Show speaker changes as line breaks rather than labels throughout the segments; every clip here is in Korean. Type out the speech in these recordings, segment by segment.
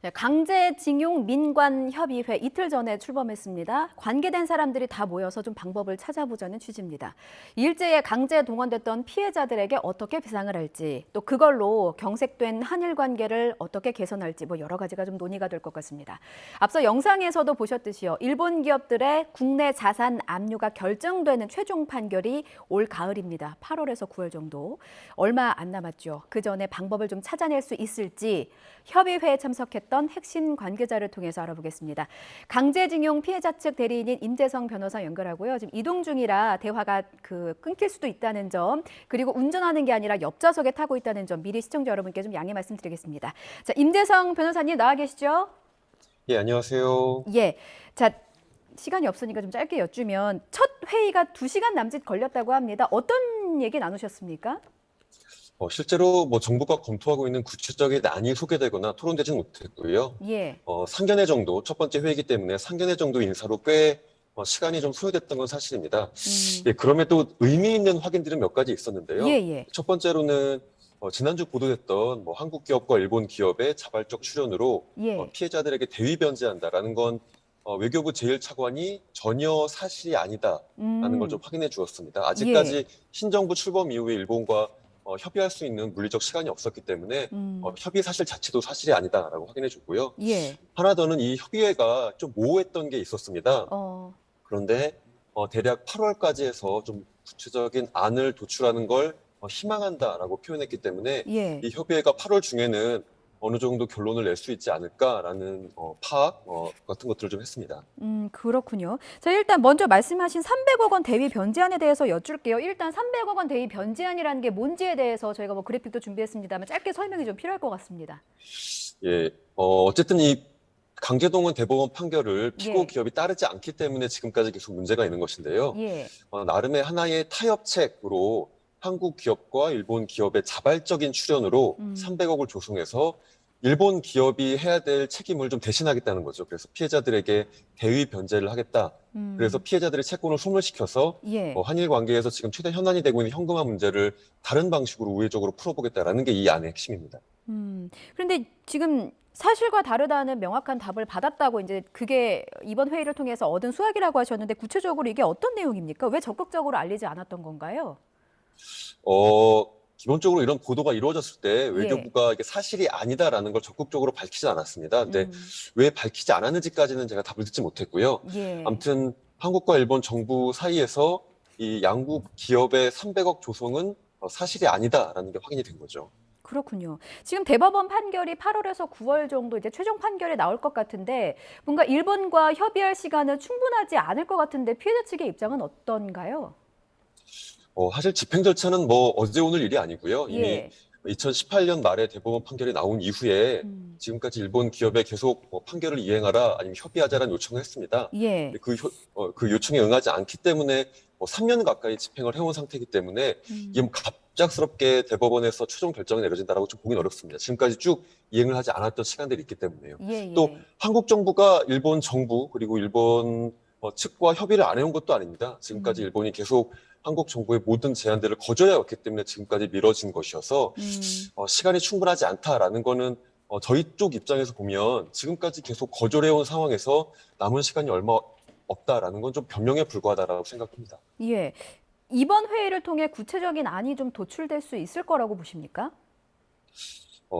네, 강제징용 민관협의회 이틀 전에 출범했습니다. 관계된 사람들이 다 모여서 좀 방법을 찾아보자는 취지입니다. 일제에 강제 동원됐던 피해자들에게 어떻게 배상을 할지, 또 그걸로 경색된 한일 관계를 어떻게 개선할지 여러 가지가 좀 논의가 될 것 같습니다. 앞서 영상에서도 보셨듯이요. 일본 기업들의 국내 자산 압류가 결정되는 최종 판결이 올 가을입니다. 8월에서 9월 정도. 얼마 안 남았죠. 그 전에 방법을 좀 찾아낼 수 있을지 협의회에 참석했던 핵심 관계자를 통해서 알아보겠습니다. 강제징용 피해자 측 대리인인 임재성 변호사 연결하고요. 지금 이동 중이라 대화가 끊길 수도 있다는 점, 그리고 운전하는 게 아니라 옆좌석에 타고 있다는 점 미리 시청자 여러분께 좀 양해 말씀드리겠습니다. 자, 임재성 변호사님 나와 계시죠?
예, 안녕하세요.
예. 자, 시간이 없으니까 좀 짧게 여쭈면 첫 회의가 2시간 남짓 걸렸다고 합니다. 어떤 얘기 나누셨습니까?
실제로 정부가 검토하고 있는 구체적인 안이 소개되거나 토론되지는 못했고요.
예.
상견례 정도, 첫 번째 회의이기 때문에 상견례 정도 인사로 꽤 시간이 좀 소요됐던 건 사실입니다. 예, 그럼에도 의미 있는 확인들은 몇 가지 있었는데요.
예.
첫 번째로는 지난주 보도됐던 한국 기업과 일본 기업의 자발적 출연으로
예.
피해자들에게 대위 변제한다라는 건 외교부 제1차관이 전혀 사실이 아니다라는 걸 좀 확인해 주었습니다. 아직까지 신정부 출범 이후에 일본과 협의할 수 있는 물리적 시간이 없었기 때문에 협의 사실 자체도 사실이 아니다라고 확인해 줬고요.
예.
하나 더는 이 협의회가 좀 모호했던 게 있었습니다. 그런데 대략 8월까지 해서 좀 구체적인 안을 도출하는 걸 희망한다라고 표현했기 때문에
예.
이 협의회가 8월 중에는 어느 정도 결론을 낼 수 있지 않을까라는 파악 같은 것들을 좀 했습니다.
그렇군요. 자, 일단 먼저 말씀하신 300억 원 대위 변제안에 대해서 여쭐게요. 일단 300억 원 대위 변제안이라는 게 뭔지에 대해서 저희가 그래픽도 준비했습니다만 짧게 설명이 좀 필요할 것 같습니다.
예, 어쨌든 이 강제동원 대법원 판결을 피고
예.
기업이 따르지 않기 때문에 지금까지 계속 문제가 있는 것인데요.
예.
나름의 하나의 타협책으로 한국 기업과 일본 기업의 자발적인 출연으로 300억을 조성해서 일본 기업이 해야 될 책임을 좀 대신하겠다는 거죠. 그래서 피해자들에게 대위 변제를 하겠다. 그래서 피해자들의 채권을 소멸시켜서
예.
한일 관계에서 지금 최대 현안이 되고 있는 현금화 문제를 다른 방식으로 우회적으로 풀어보겠다라는 게 이 안의 핵심입니다.
그런데 지금 사실과 다르다는 명확한 답을 받았다고 이제 그게 이번 회의를 통해서 얻은 수확이라고 하셨는데 구체적으로 이게 어떤 내용입니까? 왜 적극적으로 알리지 않았던 건가요?
기본적으로 이런 보도가 이루어졌을 때
예.
외교부가 이게 사실이 아니다라는 걸 적극적으로 밝히지 않았습니다. 근데 왜 밝히지 않았는지까지는 제가 답을 듣지 못했고요.
예.
아무튼 한국과 일본 정부 사이에서 이 양국 기업의 300억 조성은 사실이 아니다라는 게 확인이 된 거죠.
그렇군요. 지금 대법원 판결이 8월에서 9월 정도 이제 최종 판결이 나올 것 같은데 뭔가 일본과 협의할 시간은 충분하지 않을 것 같은데 피해자 측의 입장은 어떤가요?
사실 집행 절차는 어제 오늘 일이 아니고요. 이미
예.
2018년 말에 대법원 판결이 나온 이후에 지금까지 일본 기업에 계속 판결을 이행하라 아니면 협의하자라는 요청을 했습니다.
예.
그 요청에 응하지 않기 때문에 3년 가까이 집행을 해온 상태이기 때문에 이게 갑작스럽게 대법원에서 최종 결정이 내려진다라고 좀 보기는 어렵습니다. 지금까지 쭉 이행을 하지 않았던 시간들이 있기 때문에요.
예.
또 한국 정부가 일본 정부 그리고 일본 측과 협의를 안 해온 것도 아닙니다. 지금까지 일본이 계속 한국 정부의 모든 제안들을 거절해 왔기 때문에 지금까지 미뤄진 것이어서 시간이 충분하지 않다라는 거는 저희 쪽 입장에서 보면 지금까지 계속 거절해온 상황에서 남은 시간이 얼마 없다라는 건 좀 변명에 불과하다라고 생각합니다.
예. 이번 회의를 통해 구체적인 안이 좀 도출될 수 있을 거라고 보십니까?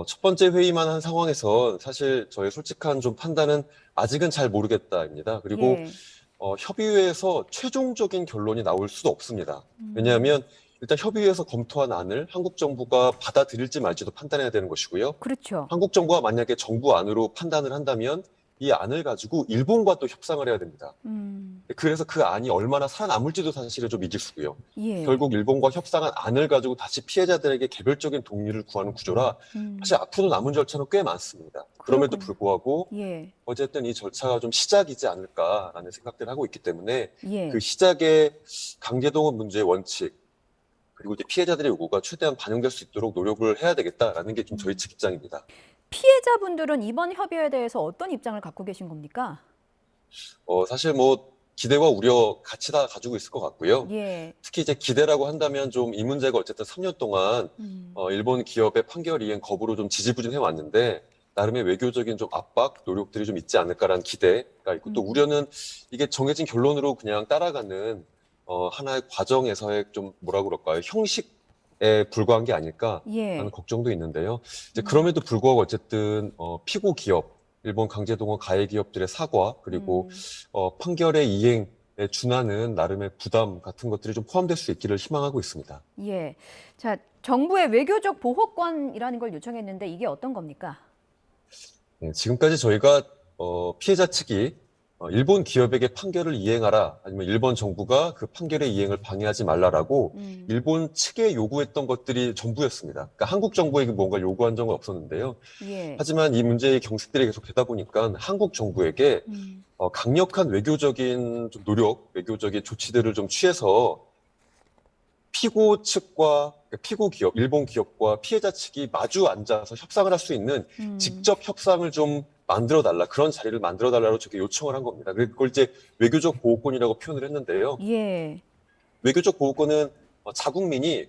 첫 번째 회의만 한 상황에서 사실 저의 솔직한 좀 판단은 아직은 잘 모르겠다입니다. 그리고
예.
협의회에서 최종적인 결론이 나올 수도 없습니다. 왜냐하면 일단 협의회에서 검토한 안을 한국 정부가 받아들일지 말지도 판단해야 되는 것이고요.
그렇죠.
한국 정부가 만약에 정부 안으로 판단을 한다면 이 안을 가지고 일본과 또 협상을 해야 됩니다. 그래서 그 안이 얼마나 살아남을지도 사실은 좀 미지수고요.
예.
결국 일본과 협상한 안을 가지고 다시 피해자들에게 개별적인 동의를 구하는 구조라 사실 앞으로 남은 절차는 꽤 많습니다. 그럼에도
그렇군요.
불구하고
예.
어쨌든 이 절차가 좀 시작이지 않을까라는 생각들을 하고 있기 때문에
예.
그 시작의 강제동원 문제의 원칙 그리고 이제 피해자들의 요구가 최대한 반영될 수 있도록 노력을 해야 되겠다라는 게 좀 저희 측 입장입니다.
피해자분들은 이번 협의에 대해서 어떤 입장을 갖고 계신 겁니까?
사실 기대와 우려 같이 다 가지고 있을 것 같고요.
예.
특히 이제 기대라고 한다면 좀 이 문제가 어쨌든 3년 동안 일본 기업의 판결 이행 거부로 좀 지지부진해 왔는데 나름의 외교적인 좀 압박, 노력들이 좀 있지 않을까라는 기대가 있고 또 우려는 이게 정해진 결론으로 그냥 따라가는 하나의 과정에서의 좀 뭐라 그럴까요? 형식에 불과한 게 아닐까 하는
예.
걱정도 있는데요. 이제 그럼에도 불구하고 어쨌든 피고 기업, 일본 강제동원 가해 기업들의 사과 그리고
음.
판결의 이행에 준하는 나름의 부담 같은 것들이 좀 포함될 수 있기를 희망하고 있습니다.
예. 자, 정부의 외교적 보호권이라는 걸 요청했는데 이게 어떤 겁니까?
네, 지금까지 저희가 피해자 측이 일본 기업에게 판결을 이행하라 아니면 일본 정부가 그 판결의 이행을 방해하지 말라라고
음.
일본 측에 요구했던 것들이 전부였습니다. 그러니까 한국 정부에게 뭔가 요구한 적은 없었는데요.
예.
하지만 이 문제의 경색들이 계속 되다 보니까 한국 정부에게
음.
강력한 외교적인 좀 노력, 외교적인 조치들을 좀 취해서 피고 측과 그러니까 피고 기업, 일본 기업과 피해자 측이 마주 앉아서 협상을 할 수 있는
음.
직접 협상을 좀 만들어 달라 그런 자리를 만들어 달라고 저게 요청을 한 겁니다. 그걸 이제 외교적 보호권이라고 표현을 했는데요.
예.
외교적 보호권은 자국민이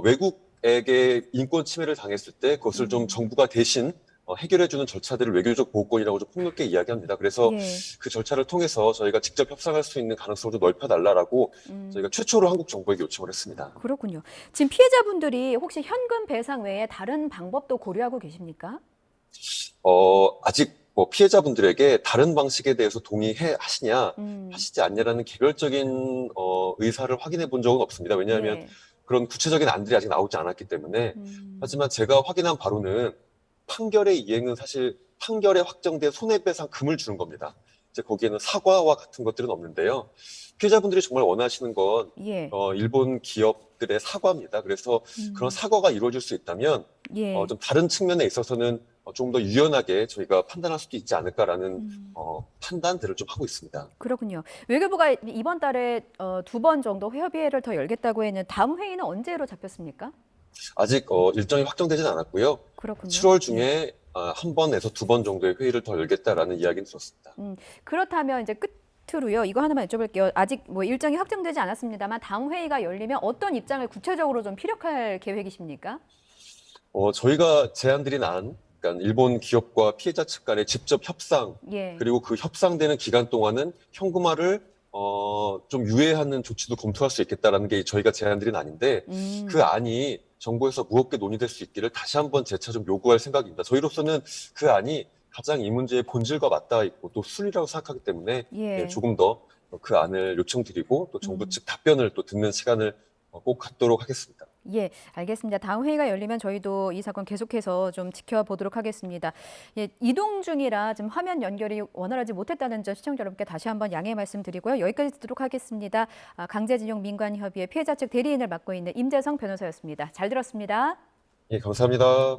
외국에게 인권 침해를 당했을 때 그것을 좀
음.
정부가 대신 해결해주는 절차들을 외교적 보호권이라고 좀 폭넓게 이야기합니다. 그래서
예.
그 절차를 통해서 저희가 직접 협상할 수 있는 가능성을 좀 넓혀달라고 저희가
음.
최초로 한국 정부에게 요청을 했습니다.
그렇군요. 지금 피해자분들이 혹시 현금 배상 외에 다른 방법도 고려하고 계십니까?
아직 뭐 피해자분들에게 다른 방식에 대해서 하시냐,
음.
하시지 않냐라는 개별적인 의사를 확인해 본 적은 없습니다. 왜냐하면
예.
그런 구체적인 안들이 아직 나오지 않았기 때문에.
음.
하지만 제가 확인한 바로는 판결의 이행은 사실 판결에 확정된 손해배상 금을 주는 겁니다. 이제 거기에는 사과와 같은 것들은 없는데요. 피해자분들이 정말 원하시는 건
예.
일본 기업들의 사과입니다. 그래서 그런
음.
사과가 이루어질 수 있다면
예.
좀 다른 측면에 있어서는 좀 더 유연하게 저희가 판단할 수도 있지 않을까라는
음.
판단들을 좀 하고 있습니다.
그렇군요. 외교부가 이번 달에 2번 정도 협의회를 더 열겠다고 했는데 다음 회의는 언제로 잡혔습니까?
아직 일정이 확정되진 않았고요.
그렇군요.
7월
예.
중에 한 번에서 두 번 정도의 회의를 더 열겠다라는 이야기는 들었습니다.
그렇다면 이제 끝으로요. 이거 하나만 여쭤볼게요. 아직 뭐 일정이 확정되지 않았습니다만 다음 회의가 열리면 어떤 입장을 구체적으로 좀 피력할 계획이십니까?
저희가 제안드린 그러니까 일본 기업과 피해자 측 간의 직접 협상,
예.
그리고 그 협상되는 기간 동안은 현금화를 좀 유예하는 조치도 검토할 수 있겠다라는 게 저희가 제안드린 안인데 그
음.
안이 정부에서 무겁게 논의될 수 있기를 다시 한번 재차 좀 요구할 생각입니다. 저희로서는 그 안이 가장 이 문제의 본질과 맞닿아 있고 또 순리라고 생각하기 때문에
예.
조금 더 그 안을 요청드리고 또 정부
음.
측 답변을 또 듣는 시간을 꼭 갖도록 하겠습니다.
예, 알겠습니다. 다음 회의가 열리면 저희도 이 사건 계속해서 좀 지켜보도록 하겠습니다. 예, 이동 중이라 지금 화면 연결이 원활하지 못했다는 점 시청자 여러분께 다시 한번 양해 말씀드리고요. 여기까지 듣도록 하겠습니다. 강제징용 민관협의회 피해자 측 대리인을 맡고 있는 임재성 변호사였습니다. 잘 들었습니다.
예, 감사합니다.